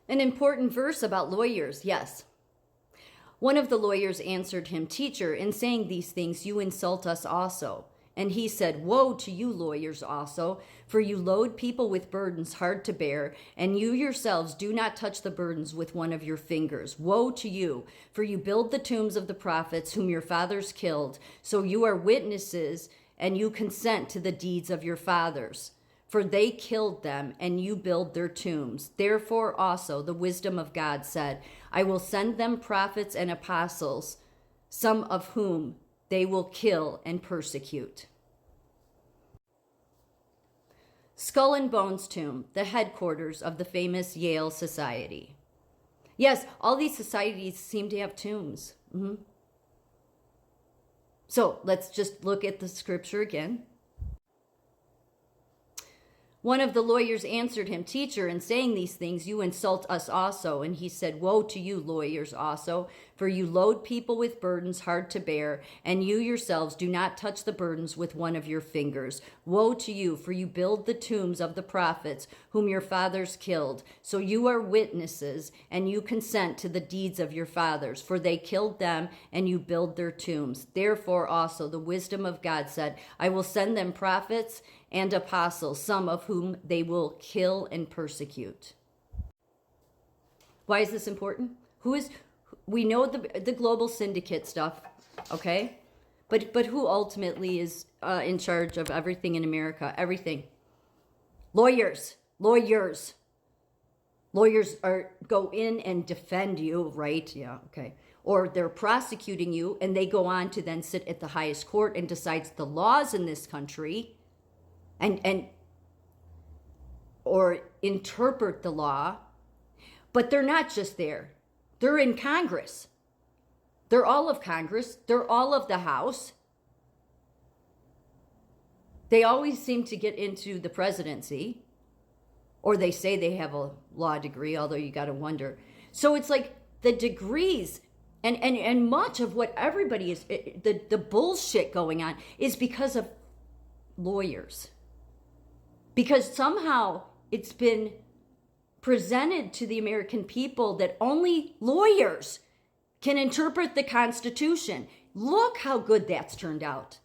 An important verse about lawyers, yes. One of the lawyers answered him, "Teacher, in saying these things, you insult us also." And he said, "Woe to you, lawyers also, for you load people with burdens hard to bear, and you yourselves do not touch the burdens with one of your fingers. Woe to you, for you build the tombs of the prophets whom your fathers killed. So you are witnesses, and you consent to the deeds of your fathers. For they killed them, and you build their tombs. Therefore also the wisdom of God said, I will send them prophets and apostles, some of whom they will kill and persecute." Skull and Bones Tomb, the headquarters of the famous Yale Society. Yes, all these societies seem to have tombs. So let's just look at the scripture again. One of the lawyers answered him, "Teacher, in saying these things, you insult us also." And he said, "Woe to you, lawyers also, for you load people with burdens hard to bear, and you yourselves do not touch the burdens with one of your fingers. Woe to you, for you build the tombs of the prophets whom your fathers killed. So you are witnesses, and you consent to the deeds of your fathers, for they killed them, and you build their tombs. Therefore also the wisdom of God said, I will send them prophets and apostles, some of whom they will kill and persecute." Why is this important? We know the global syndicate stuff, okay? But who ultimately is in charge of everything in America? Everything. Lawyers go in and defend you, right? Yeah, okay. Or they're prosecuting you, and they go on to then sit at the highest court and decides the laws in this country, and or interpret the law. But they're not just there. They're in Congress. They're all of Congress. They're all of the House. They always seem to get into the presidency, or they say they have a law degree, although you got to wonder. So it's like the degrees and much of what everybody is, the bullshit going on is because of lawyers. Because somehow it's been presented to the American people that only lawyers can interpret the Constitution. Look how good that's turned out.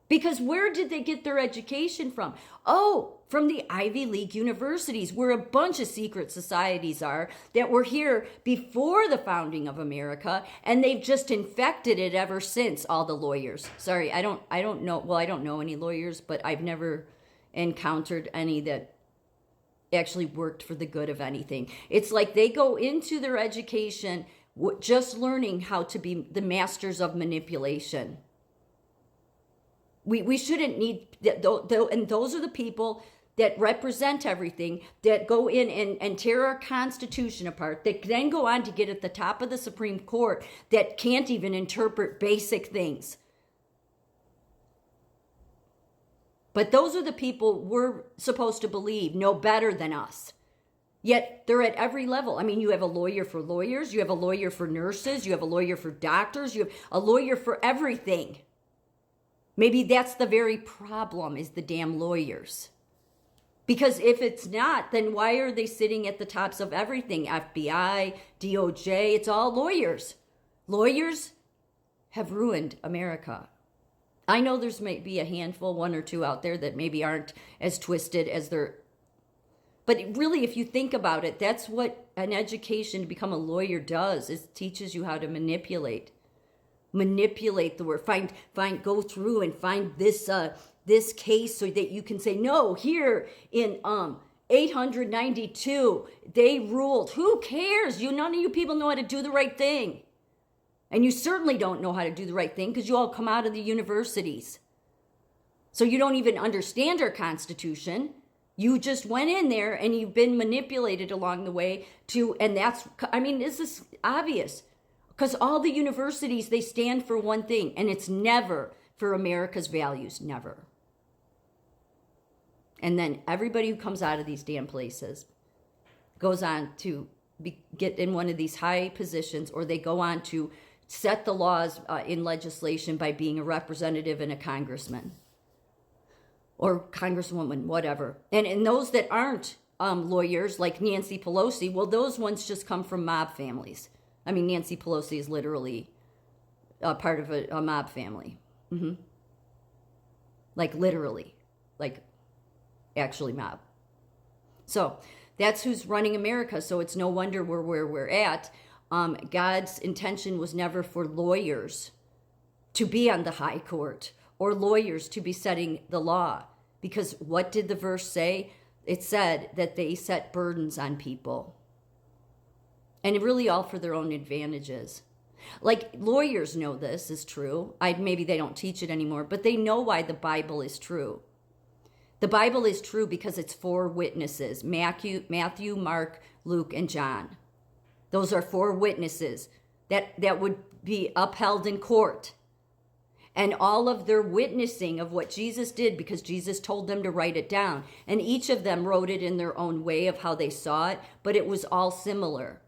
Because where did they get their education from? Oh, from the Ivy League universities, where a bunch of secret societies are that were here before the founding of America, and they've just infected it ever since, all the lawyers. Sorry, I don't know, well, I don't know any lawyers, but I've never encountered any that actually worked for the good of anything. It's like they go into their education just learning how to be the masters of manipulation. We shouldn't need, and those are the people that represent everything, that go in and tear our Constitution apart, that then go on to get at the top of the Supreme Court, that can't even interpret basic things. But those are the people we're supposed to believe know better than us. Yet they're at every level. I mean, you have a lawyer for lawyers, you have a lawyer for nurses, you have a lawyer for doctors, you have a lawyer for everything. Maybe that's the very problem, is the damn lawyers. Because if it's not, then why are they sitting at the tops of everything? FBI, DOJ, it's all lawyers. Lawyers have ruined America. I know there's maybe a handful, one or two out there that maybe aren't as twisted as they're. But really, if you think about it, that's what an education to become a lawyer does, is teaches you how to manipulate the word. Go through and find this case so that you can say, no, here in 892, they ruled. Who cares? None of you people know how to do the right thing. And you certainly don't know how to do the right thing because you all come out of the universities. So you don't even understand our Constitution. You just went in there and you've been manipulated along the way and this is obvious. Because all the universities, they stand for one thing, and it's never for America's values, never. And then everybody who comes out of these damn places goes on to get in one of these high positions, or they go on to set the laws in legislation by being a representative and a congressman or congresswoman, whatever. And those that aren't lawyers like Nancy Pelosi, well, those ones just come from mob families. I mean, Nancy Pelosi is literally a part of a mob family. Like literally, like actually mob. So that's who's running America. So it's no wonder we're where we're at. God's intention was never for lawyers to be on the high court or lawyers to be setting the law. Because what did the verse say? It said that they set burdens on people. And really all for their own advantages. Like lawyers know this is true. Maybe they don't teach it anymore, but they know why the Bible is true. The Bible is true because it's 4 witnesses: Matthew, Mark, Luke, and John. Those are 4 witnesses that would be upheld in court. And all of their witnessing of what Jesus did, because Jesus told them to write it down. And each of them wrote it in their own way of how they saw it, but it was all similar.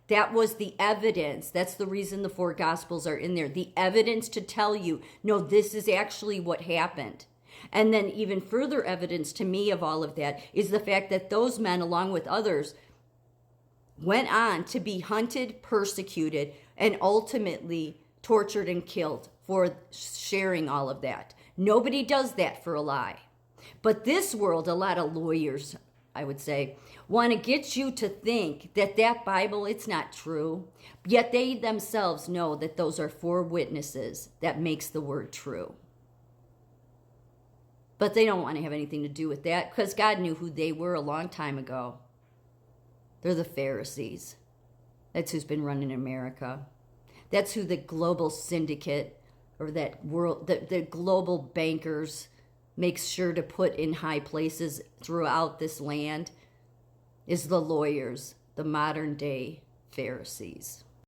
That was the evidence. That's the reason the 4 Gospels are in there. The evidence to tell you, no, this is actually what happened. And then even further evidence to me of all of that is the fact that those men, along with others, went on to be hunted, persecuted, and ultimately tortured and killed for sharing all of that. Nobody does that for a lie. But this world, a lot of lawyers, I would say, want to get you to think that that Bible, it's not true. Yet they themselves know that those are 4 witnesses that makes the word true. But they don't want to have anything to do with that because God knew who they were a long time ago. They're the Pharisees. That's who's been running America. That's who the global syndicate or that world, the global bankers makes sure to put in high places throughout this land is the lawyers, the modern day Pharisees.